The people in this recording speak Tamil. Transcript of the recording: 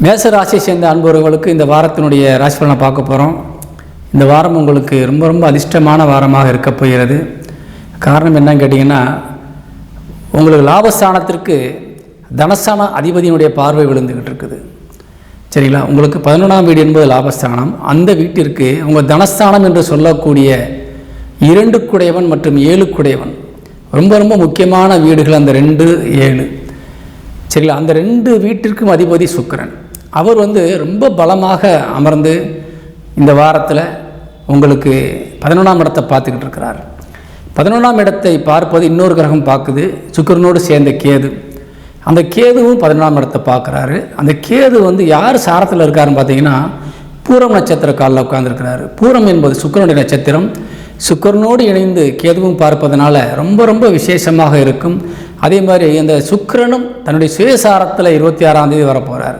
மேச ராசியை சேர்ந்த அன்பர்களுக்கு இந்த வாரத்தினுடைய ராசி பலனை பார்க்க போகிறோம். இந்த வாரம் உங்களுக்கு ரொம்ப ரொம்ப அதிர்ஷ்டமான வாரமாக இருக்க போகிறது. காரணம் என்னன்னு கேட்டிங்கன்னா, உங்களுக்கு லாபஸ்தானத்திற்கு தனஸ்தான அதிபதியினுடைய பார்வை விழுந்துக்கிட்டு இருக்குது. சரிங்களா? உங்களுக்கு 11ஆம் வீடு என்பது லாபஸ்தானம். அந்த வீட்டிற்கு உங்கள் தனஸ்தானம் என்று சொல்லக்கூடிய 2 குடையவன் மற்றும் 7 குடையவன் ரொம்ப ரொம்ப முக்கியமான வீடுகள். அந்த 2, 7 சரிங்களா? அந்த 2 வீட்டிற்கும் அதிபதி சுக்கிரன். அவர் ரொம்ப பலமாக அமர்ந்து இந்த வாரத்தில் உங்களுக்கு 11ஆம் இடத்தை பார்த்துக்கிட்டு இருக்கிறார். 11ஆம் இடத்தை பார்ப்பது இன்னொரு கிரகம் பார்க்குது, சுக்கிரனோடு சேர்ந்த கேது. அந்த கேதுவும் 11ஆம் இடத்தை பார்க்குறாரு. அந்த கேது யார் சாரத்தில் இருக்காருன்னு பார்த்தீங்கன்னா, பூரம் நட்சத்திர காலில் உட்கார்ந்துருக்கிறாரு. பூரம் என்பது சுக்கிரனுடைய நட்சத்திரம். சுக்கிரனோடு இணைந்து கேதுவும் பார்ப்பதனால ரொம்ப ரொம்ப விசேஷமாக இருக்கும். அதே மாதிரி இந்த சுக்கிரனும் தன்னுடைய சுயசாரத்தில் 26ஆம் தேதி வரப்போகிறார்.